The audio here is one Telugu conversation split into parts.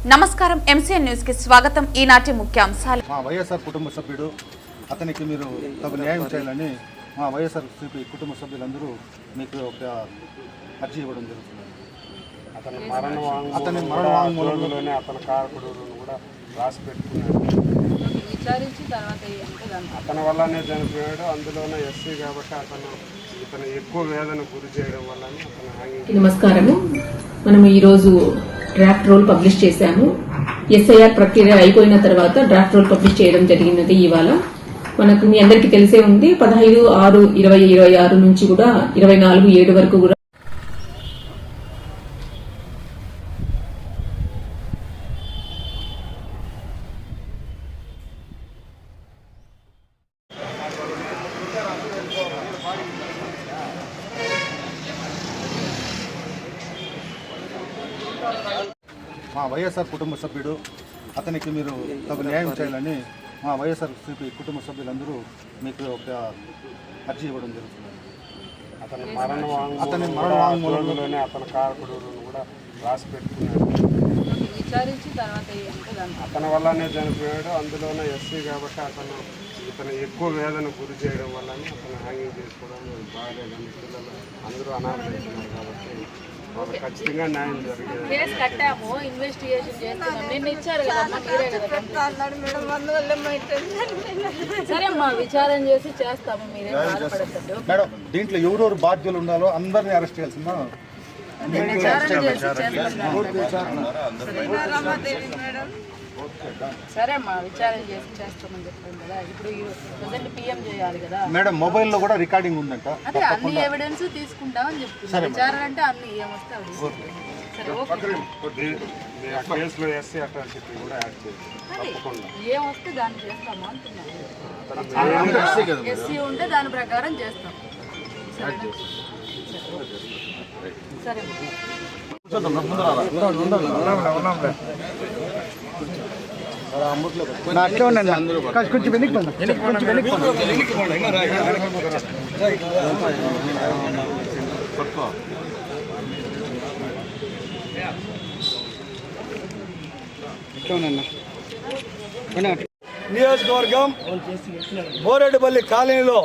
నమస్కారం ఎంసీఎన్ న్యూస్ కి స్వాగతం. ఈనాటి ముఖ్యాంశాలు. మా వైఎస్ఆర్ కుటుంబ సభ్యుడు అతనికి మీరు తగు న్యాయం చేయాలని మా వైఎస్ఆర్ కుటుంబ సభ్యులందరూ మీకు ఒక అర్జీ ఇవ్వడం జరుగుతుంది. అతని మరణ వాంగ్మూలంలోనే అతని కారకుడును కూడా రాసి పెట్టుకున్నాడు. విచారించి తర్వాత అతని వల్లనే చనిపోయాడు. అందులోనే ఎస్సీ కాబట్టి ఇతను ఎక్కువ వేదన గురి చేయడం వల్ల. నమస్కారము. మనం ఈరోజు డ్రాఫ్ట్ రోల్ పబ్లిష్ చేశాము. ఎస్ఐఆర్ ప్రక్రియ అయిపోయిన తర్వాత డ్రాఫ్ట్ రోల్ పబ్లిష్ చేయడం జరిగినది. ఇవాళ మనకు మీ అందరికీ తెలిసే ఉంది 15/6/2026 నుంచి కూడా 24/7 వరకు కూడా మా వైఎస్ఆర్ కుటుంబ సభ్యుడు అతనికి మీరు తగు న్యాయం చేయాలని మా వైఎస్ఆర్ కుటుంబ సభ్యులందరూ మీకు ఒక అర్జీ ఇవ్వడం జరుగుతుంది. అతని మరణ వాంగ్మూలంలోనే అతని కారకుడును కూడా రాసి పెట్టుకున్నాడు. విచారించి తర్వాత అతని వల్లనే చనిపోయాడు. అందులోనే ఎస్సీ కాబట్టి ఇతను ఎక్కువ వేదన గురి చేయడం వల్ల అతను హ్యాంగింగ్ చేసుకోవడం బాగాలేదని పిల్లలు అందరూ అనాథైతున్నారు కాబట్టి ఖచ్చితంగా న్యాయం జరిగేది. కేసు కట్టాము, ఇన్వెస్టిగేషన్ చేస్తున్నాం. నిన్న ఇచ్చారు కదా, మీరే కదా. సరే అమ్మా, విచారణ చేసి చేస్తాము. మీరే బాధపడద్దు మేడం. దీంట్లో ఎవరెవరు బాధ్యులు ఉండాలో అందరినీ అరెస్ట్ చేయాల్సిందా? సరే అమ్మా, విచారణ చేసి చేస్తామని చెప్పాను కదా. ఇప్పుడు ప్రజెంట్ పిఎం చేయాలి కదా మేడం. మొబైల్లో కూడా రికార్డింగ్ ఉందంట. అదే అన్ని ఎవిడెన్స్ తీసుకుంటామని చెప్తున్నా. విచారణ అంటే అన్ని ఏమొస్తే ఏమొస్తే దాన్ని చేస్తాము అంటున్నాను. ఎస్సీ ఉంటే దాని ప్రకారం చేస్తాం. సరే కొంచెం వెనక్కి నియోజకవర్గం బోరెడ్డిపల్లి కాలనీలో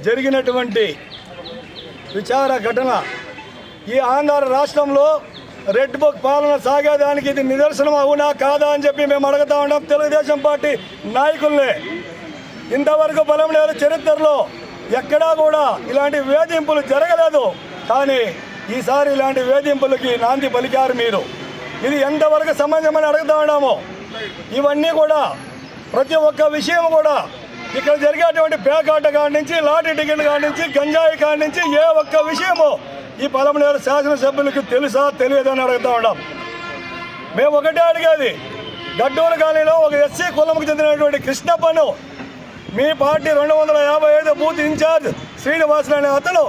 జరిగినటువంటి విచార ఘటన ఈ ఆంధ్ర రాష్ట్రంలో రెడ్ బుక్ పాలన సాగేదానికి ఇది నిదర్శనం అవునా కాదా అని చెప్పి మేము అడుగుతా ఉన్నాం తెలుగుదేశం పార్టీ నాయకుల్ని. ఇంతవరకు పొలంనేరు చరిత్రలో ఎక్కడా కూడా ఇలాంటి వేధింపులు జరగలేదు. కానీ ఈసారి ఇలాంటి వేధింపులకి నాంది పలికారు మీరు. ఇది ఎంతవరకు సమంజసమని అడుగుతా ఉన్నాము. ఇవన్నీ కూడా ప్రతి ఒక్క విషయం కూడా ఇక్కడ జరిగేటువంటి పేకాట కాడి నుంచి, లాటరీ టికెట్ కాడి నుంచి, గంజాయి కాడి నుంచి ఏ ఒక్క విషయము ఈ పొలంనేరు శాసనసభ్యులకు తెలుసా తెలియదని అడుగుతా ఉన్నాం. మేము ఒకటే అడిగేది, గడ్డూరు కాలనీలో ఒక ఎస్సీ కులంకు చెందినటువంటి కృష్ణప్పను మీ పార్టీ 255 బూత్ ఇన్ఛార్జ్ శ్రీనివాసులు అనే అతను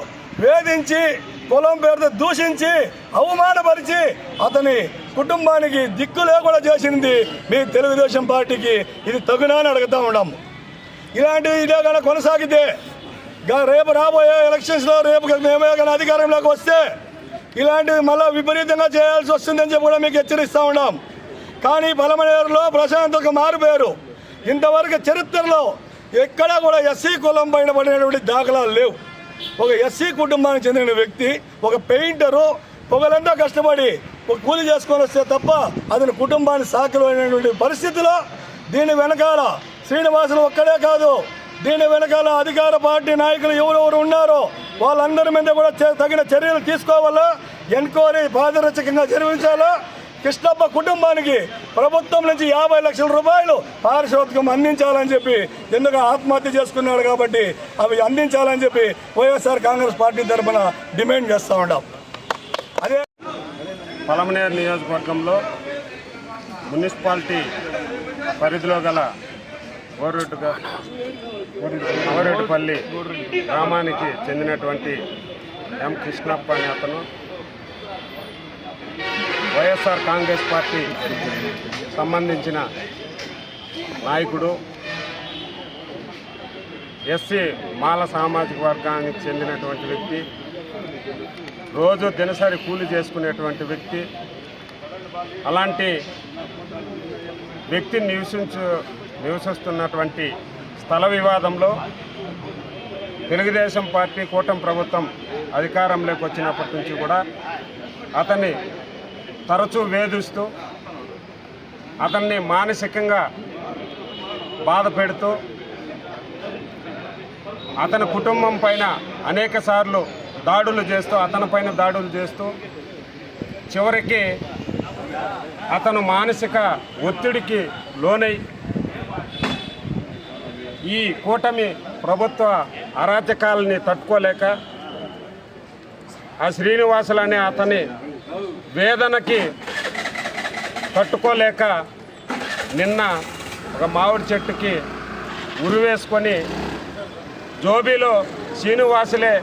వేధించి, కులం పేరుతో దూషించి, అవమానపరిచి అతని కుటుంబానికి దిక్కు లేకుండా చేసింది మీ తెలుగుదేశం పార్టీకి. ఇది తగునా అని అడుగుతా ఉన్నాం. ఇలాంటివి ఇదే కానీ కొనసాగితే రేపు రాబోయే ఎలక్షన్స్లో రేపు మేమే కానీ అధికారంలోకి వస్తే ఇలాంటివి మళ్ళీ విపరీతంగా చేయాల్సి వస్తుందని చెప్పి కూడా మీకు హెచ్చరిస్తూ ఉన్నాం. కానీ పొలంనేరులో ప్రశాంతంగా మారిపోయారు. ఇంతవరకు చరిత్రలో ఎక్కడా కూడా ఎస్సీ కులం పైన పడినటువంటి దాఖలాలు లేవు. ఒక ఎస్సీ కుటుంబానికి చెందిన వ్యక్తి, ఒక పెయింటరు పొగలంతా కష్టపడి ఒక కూలి చేసుకొని వస్తే తప్ప అతని కుటుంబాన్ని సాకలేనటువంటి పరిస్థితిలో దీని వెనకాల శ్రీనివాసులు ఒక్కడే కాదు, దీని వెనకాల అధికార పార్టీ నాయకులు ఎవరెవరు ఉన్నారో వాళ్ళందరి మీద కూడా తగిన చర్యలు తీసుకోవాలా, ఎంక్వైరీ పారదర్శకంగా జరిపించాలా. కృష్ణప్ప కుటుంబానికి ప్రభుత్వం నుంచి 50 లక్షల రూపాయలు పారితోషికం అందించాలని చెప్పి, ఎందుకు ఆత్మహత్య చేసుకున్నాడు కాబట్టి అవి అందించాలని చెప్పి వైఎస్ఆర్ కాంగ్రెస్ పార్టీ తరఫున డిమాండ్ చేస్తూ ఉన్నాం. అదే పొలంనేరు నియోజకవర్గంలో మున్సిపాలిటీ పరిధిలో గల బోరెడ్డిపల్లి గ్రామానికి చెందినటువంటి ఎం కృష్ణప్ప అనే అతను వైఎస్ఆర్ కాంగ్రెస్ పార్టీ సంబంధించిన నాయకుడు, ఎస్సీ మాల సామాజిక వర్గానికి చెందినటువంటి వ్యక్తి, రోజు దినసరి కూలి చేసుకునేటువంటి వ్యక్తి. అలాంటి వ్యక్తి నివసిస్తున్నటువంటి స్థల వివాదంలో తెలుగుదేశం పార్టీ కూటమి ప్రభుత్వం అధికారంలోకి వచ్చినప్పటి నుంచి కూడా అతన్ని తరచూ వేధిస్తూ అతన్ని మానసికంగా బాధ పెడుతూ అతని కుటుంబం పైన అనేకసార్లు దాడులు చేస్తూ అతనిపైన దాడులు చేస్తూ చివరికి అతను మానసిక ఒత్తిడికి లోనై ఈ కూటమి ప్రభుత్వ అరాచకాలని తట్టుకోలేక ఆ శ్రీనివాసులు అనే అతని వేదనకి తట్టుకోలేక నిన్న ఒక మామిడి చెట్టుకి ఉరివేసుకొని జోబీలో శ్రీనివాసులే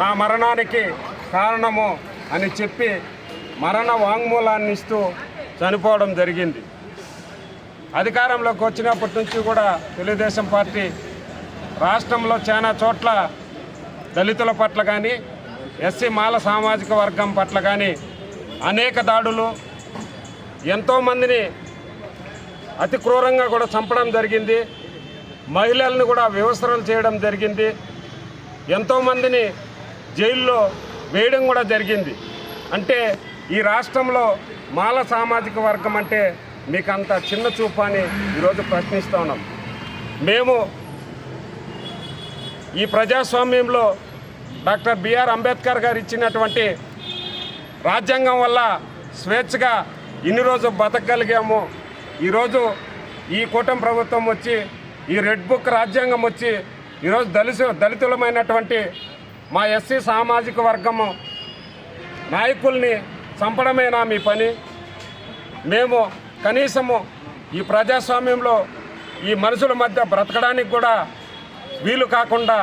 నా మరణానికి కారణము అని చెప్పి మరణ వాంగ్మూలాన్ని ఇస్తూ చనిపోవడం జరిగింది. అధికారంలోకి వచ్చినప్పటి నుంచి కూడా తెలుగుదేశం పార్టీ రాష్ట్రంలో చాలా చోట్ల దళితుల పట్ల కానీ ఎస్సీ మాల సామాజిక వర్గం పట్ల కానీ అనేక దాడులు, ఎంతోమందిని అతి క్రూరంగా కూడా చంపడం జరిగింది. మహిళలను కూడా వివస్త్రలు చేయడం జరిగింది. ఎంతోమందిని జైల్లో వేయడం కూడా జరిగింది. అంటే ఈ రాష్ట్రంలో మాల సామాజిక వర్గం అంటే మీకు అంత చిన్న చూపు అని ఈరోజు ప్రశ్నిస్తూ ఉన్నాం. మేము ఈ ప్రజాస్వామ్యంలో డాక్టర్ బిఆర్ అంబేద్కర్ గారు ఇచ్చినటువంటి రాజ్యాంగం వల్ల స్వేచ్ఛగా ఇన్ని రోజు బతకగలిగాము. ఈరోజు ఈ కూటమి ప్రభుత్వం వచ్చి ఈ రెడ్ బుక్ రాజ్యాంగం వచ్చి ఈరోజు దళితులమైనటువంటి మా ఎస్సీ సామాజిక వర్గము నాయకుల్ని చంపడమేనా మీ పని? మేము కనీసము ఈ ప్రజాస్వామ్యంలో ఈ మనుషుల మధ్య బ్రతకడానికి కూడా వీలు కాకుండా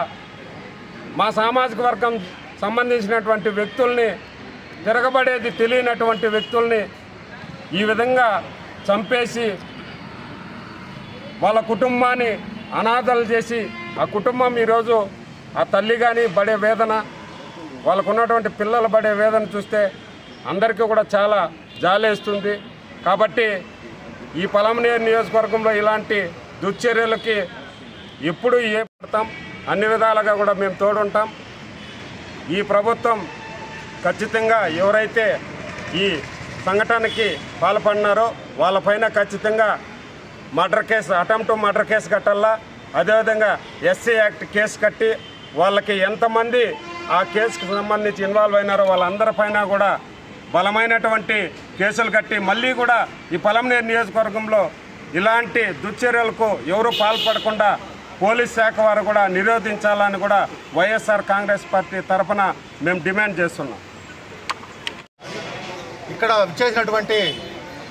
మా సామాజిక వర్గం సంబంధించినటువంటి వ్యక్తుల్ని, తిరగబడేది తెలియనటువంటి వ్యక్తుల్ని ఈ విధంగా చంపేసి వాళ్ళ కుటుంబాన్ని అనాథలు చేసి ఆ కుటుంబం ఈరోజు ఆ తల్లి కానీ పడే వేదన, వాళ్ళకు ఉన్నటువంటి పిల్లలు పడే వేదన చూస్తే అందరికీ కూడా చాలా జాలేస్తుంది. కాబట్టి ఈ పలమనేరు నియోజకవర్గంలో ఇలాంటి దుశ్చర్యలకి ఎప్పుడు పడతాం, అన్ని విధాలుగా కూడా మేము తోడుంటాం. ఈ ప్రభుత్వం ఖచ్చితంగా ఎవరైతే ఈ సంఘటనకి పాల్పడినారో వాళ్ళపైన ఖచ్చితంగా murder case, attempt murder case కట్టాలా. అదేవిధంగా ఎస్సీ యాక్ట్ కేసు కట్టి వాళ్ళకి ఎంతమంది ఆ కేసుకు సంబంధించి ఇన్వాల్వ్ అయినారో వాళ్ళందరిపైన కూడా బలమైనటువంటి కేసులు కట్టి మళ్ళీ కూడా ఈ పలమనేరు నియోజకవర్గంలో ఇలాంటి దుశ్చర్యలకు ఎవరు పాల్పడకుండా పోలీస్ శాఖ వారు కూడా నిరోధించాలని కూడా వైఎస్ఆర్ కాంగ్రెస్ పార్టీ తరఫున మేము డిమాండ్ చేస్తున్నాం. ఇక్కడ విచ్చేసినటువంటి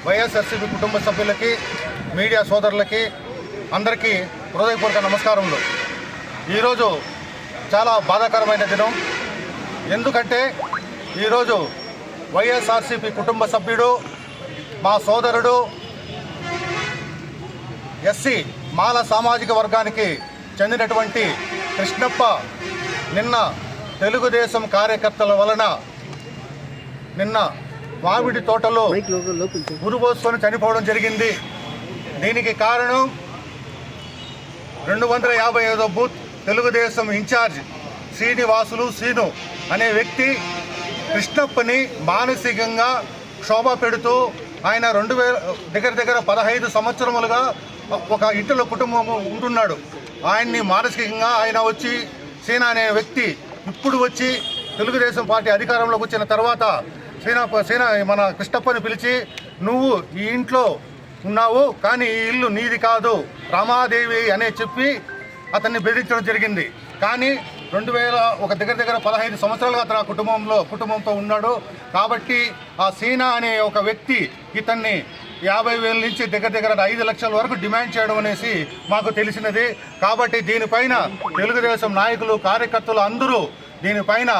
వైఎస్ఆర్సీపీ కుటుంబ సభ్యులకి, మీడియా సోదరులకి అందరికీ హృదయపూర్వక నమస్కారములు. ఈరోజు చాలా బాధాకరమైన దినం. ఎందుకంటే ఈరోజు వైఎస్ఆర్సీపీ కుటుంబ సభ్యుడు, మా సోదరుడు, ఎస్సీ మాల సామాజిక వర్గానికి చెందినటువంటి కృష్ణప్ప నిన్న తెలుగుదేశం కార్యకర్తల వలన నిన్న మామిడి తోటలో ఉరిపోసుకొని చనిపోవడం జరిగింది. దీనికి కారణం 255వ బూత్ తెలుగుదేశం ఇన్ఛార్జ్ శ్రీను అనే వ్యక్తి కృష్ణప్పని మానసికంగా క్షోభ పెడుతూ ఆయన దగ్గర 15 సంవత్సరములుగా ఒక ఇంటిలో కుటుంబం ఉంటున్నాడు. ఆయన్ని మానసికంగా ఆయన వచ్చి సీనా అనే వ్యక్తి ఇప్పుడు వచ్చి తెలుగుదేశం పార్టీ అధికారంలోకి వచ్చిన తర్వాత సీనా మన కృష్ణప్పని పిలిచి, నువ్వు ఈ ఇంట్లో ఉన్నావు కానీ ఈ ఇల్లు నీది కాదు, రామాదేవి అనే చెప్పి అతన్ని బెదిరించడం జరిగింది. కానీ 2000 దగ్గర 15 సంవత్సరాలుగా అతను ఆ కుటుంబంతో ఉన్నాడు. కాబట్టి ఆ సీనా అనే ఒక వ్యక్తి ఇతన్ని 50,000 నుంచి దగ్గర 5 లక్షల వరకు డిమాండ్ చేయడం అనేసి మాకు తెలిసినది. కాబట్టి దీనిపైన తెలుగుదేశం నాయకులు, కార్యకర్తలు అందరూ దీనిపైన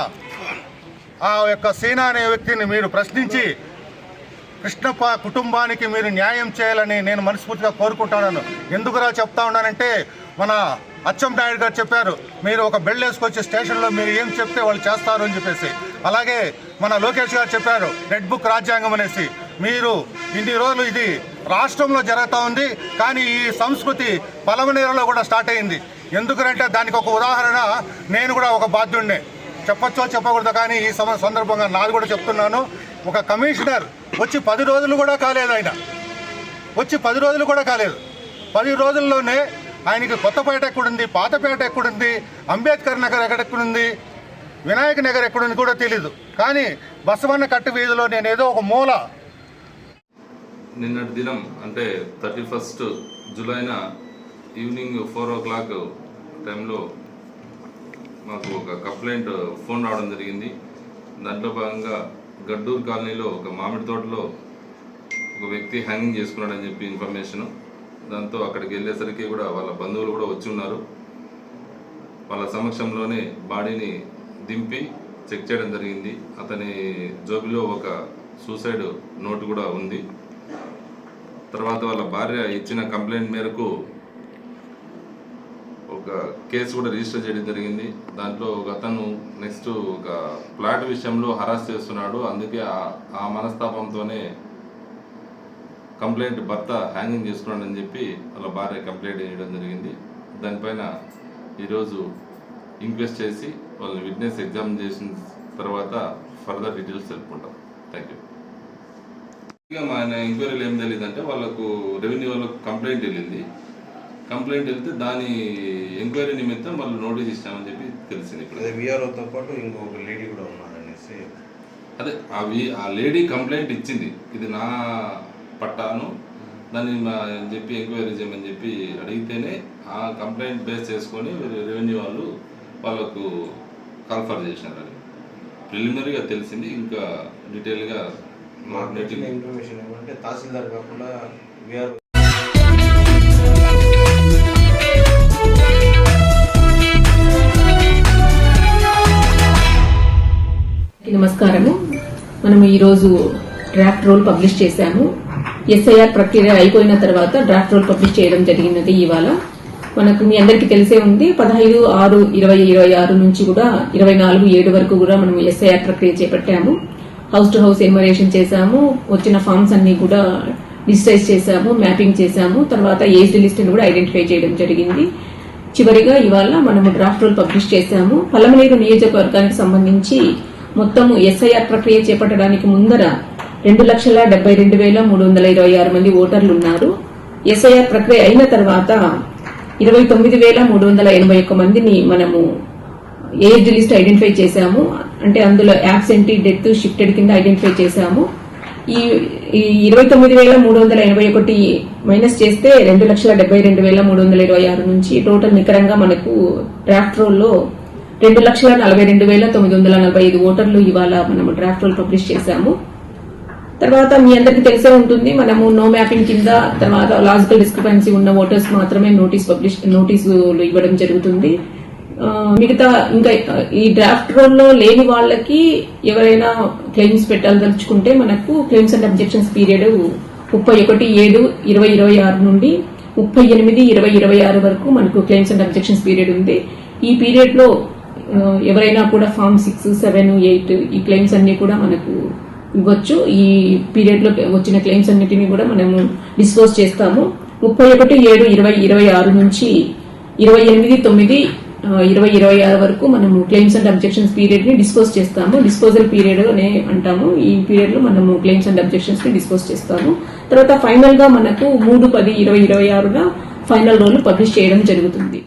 ఆ యొక్క సీనా అనే వ్యక్తిని మీరు ప్రశ్నించి కృష్ణప్ప కుటుంబానికి మీరు న్యాయం చేయాలని నేను మనస్ఫూర్తిగా కోరుకుంటున్నాను. ఎందుకురా చెప్తా ఉన్నానంటే, మన అచ్చెన్నాయుడు గారు చెప్పారు, మీరు ఒక బెల్ వేసుకొచ్చి స్టేషన్లో మీరు ఏం చెప్తే వాళ్ళు చేస్తారు అని చెప్పేసి. అలాగే మన లోకేష్ గారు చెప్పారు రెడ్ బుక్ రాజ్యాంగం అనేసి. మీరు ఇన్ని రోజులు ఇది రాష్ట్రంలో జరుగుతూ ఉంది, కానీ ఈ సంస్కృతి పలమనేరులో కూడా స్టార్ట్ అయింది. ఎందుకంటే దానికి ఒక ఉదాహరణ నేను కూడా ఒక బాధ్యుడినే, చెప్పచ్చో చెప్పకూడదు, కానీ ఈ సందర్భంగా నాది కూడా చెప్తున్నాను. ఒక కమిషనర్ వచ్చి 10 రోజులు కూడా కాలేదు, ఆయన వచ్చి 10 రోజులు కూడా కాలేదు. 10 రోజుల్లోనే ఆయనకి కొత్తపేట ఎక్కడుంది, పాతపేట ఎక్కడుంది, అంబేద్కర్ నగర్ ఎక్కడెక్కడుంది, వినాయక నగర్ ఎక్కడుంది కూడా తెలీదు. కానీ బసవన్న కట్టు వీధిలో నేను ఏదో ఒక మూల. నిన్నటి దినం అంటే 31 జూలైన ఈవినింగ్ 4 o'clock టైంలో మాకు ఒక కంప్లైంట్ ఫోన్ రావడం జరిగింది. దాంట్లో భాగంగా గడ్డూరు కాలనీలో ఒక మామిడి తోటలో ఒక వ్యక్తి హ్యాంగింగ్ చేసుకున్నాడని చెప్పి ఇన్ఫర్మేషను. దాంతో అక్కడికి వెళ్ళేసరికి కూడా వాళ్ళ బంధువులు కూడా వచ్చి ఉన్నారు. వాళ్ళ సమక్షంలోనే బాడీని దింపి చెక్ చేయడం జరిగింది. అతని జోబిలో ఒక సూసైడ్ నోట్ కూడా ఉంది. తర్వాత వాళ్ళ భార్య ఇచ్చిన కంప్లైంట్ మేరకు ఒక కేసు కూడా రిజిస్టర్ చేయడం జరిగింది. దాంట్లో ఒక అతను నెక్స్ట్ ఒక ఫ్లాట్ విషయంలో హరాస్ చేస్తున్నాడు, అందుకే ఆ మనస్తాపంతోనే కంప్లైంట్ భర్త హ్యాంగింగ్ చేసుకున్నాడని చెప్పి వాళ్ళ భార్య కంప్లైంట్ చేయడం జరిగింది. దానిపైన ఈరోజు ఇంక్వెస్ట్ చేసి వాళ్ళని విట్నెస్ ఎగ్జామ్ చేసిన తర్వాత ఫర్దర్ డీటెయిల్స్ తెలుపుకుంటాం. Thank you. ఇక మా ఎంక్వైరీలు ఏం తెలియదంటే వాళ్ళకు రెవెన్యూ వాళ్ళకు కంప్లైంట్ వెళ్ళింది. కంప్లైంట్ వెళ్తే దాని ఎంక్వైరీ నిమిత్తం వాళ్ళు నోటీస్ ఇస్తామని చెప్పి తెలిసింది. ఇప్పుడు విఆర్ఓతో పాటు ఇంకొక లేడీ కూడా ఉన్నారనేసి అదే ఆ లేడీ కంప్లైంట్ ఇచ్చింది, ఇది నా పట్టాను దాన్ని చెప్పి ఎంక్వైరీ చేయమని చెప్పి అడిగితేనే ఆ కంప్లైంట్ బేస్ చేసుకొని రెవెన్యూ వాళ్ళకు కాల్ఫర్ చేసినారు. అది ప్రిలిమినరీగా తెలిసింది, ఇంకా డీటెయిల్గా ఇన్ఫర్మేషన్ ఏమంటే తహసీల్దార్ కాకుండా విఆర్ఓ. నమస్కారము. మనం ఈరోజు డ్రాఫ్ట్ రోల్ పబ్లిష్ చేశాము. ఎస్ఐఆర్ ప్రక్రియ అయిపోయిన తర్వాత డ్రాఫ్ట్ రోల్ పబ్లిష్ చేయడం జరిగినది. ఇవాళ మనకు మీ అందరికీ తెలిసే ఉంది, 15/6/2026 నుంచి కూడా 24/7 వరకు కూడా మనం ఎస్ఐఆర్ ప్రక్రియ చేపట్టాము. హౌస్ టు హౌస్ ఎన్యుమరేషన్ చేశాము, వచ్చిన ఫామ్స్ అన్ని కూడా డిజిటైజ్ చేశాము, మ్యాపింగ్ చేశాము, తర్వాత ఏజ్డ్ లిస్ట్ కూడా ఐడెంటిఫై చేయడం జరిగింది. చివరిగా ఇవాళ మనము డ్రాఫ్ట్ రోల్ పబ్లిష్ చేశాము. పలమనేరు నియోజకవర్గానికి సంబంధించి మొత్తము ఎస్ఐఆర్ ప్రక్రియ చేపట్టడానికి ముందర 2,72,326 మంది ఓటర్లు ఉన్నారు. ఎస్ఐఆర్ ప్రక్రియ అయిన తర్వాత 29,381 మందిని మనము ఏజ్ లిస్ట్ ఐడెంటిఫై చేశాము. అంటే అందులో యాబ్సెంటీ, డెత్, షిఫ్టెడ్ కింద ఐడెంటిఫై చేశాము. ఈ 29,381 మైనస్ చేస్తే 2,72,326 నుంచి టోటల్ నికరంగా మనకు డ్రాఫ్ట్ రోల్లో 2,42,945 ఓటర్లు ఇవాళ మనము డ్రాఫ్ట్ రోల్ పబ్లిష్ చేశాము. తర్వాత మీ అందరికీ తెలిసే ఉంటుంది, మనము నో మ్యాపింగ్ కింద తర్వాత లాజికల్ డిస్క్రిపెన్సీ ఉన్న ఓటర్స్ మాత్రమే నోటీసులు ఇవ్వడం జరుగుతుంది. మిగతా ఇంకా ఈ డ్రాఫ్ట్ రోల్లో లేని వాళ్ళకి ఎవరైనా క్లెయిమ్స్ పెట్టాలదలుచుకుంటే మనకు క్లెయిమ్స్ అండ్ అబ్జెక్షన్స్ పీరియడ్ 31/7/2026 నుండి 38/2026 వరకు మనకు క్లెయిమ్స్ అండ్ అబ్జెక్షన్స్ పీరియడ్ ఉంది. ఈ పీరియడ్ లో ఎవరైనా కూడా ఫామ్ 6, 7, 8 ఈ క్లెయిమ్స్ అన్ని కూడా మనకు ఇవ్వచ్చు. ఈ పీరియడ్ లో వచ్చిన క్లెయిమ్స్ అన్నిటినీ కూడా మనము డిస్పోజ్ చేస్తాము. 31/7/2026 నుంచి 28/9/2026 వరకు మనము క్లెయిమ్స్ అండ్ అబ్జెక్షన్స్ పీరియడ్ ని డిస్పోజ్ చేస్తాము. డిస్పోజల్ పీరియడ్ అనే అంటాము. ఈ పీరియడ్ లో మనము క్లెయిమ్స్ అండ్ అబ్జెక్షన్స్ ని డిస్పోజ్ చేస్తాము. తర్వాత ఫైనల్ గా మనకు 3/10/2026 ఫైనల్ రోల్ పబ్లిష్ చేయడం జరుగుతుంది.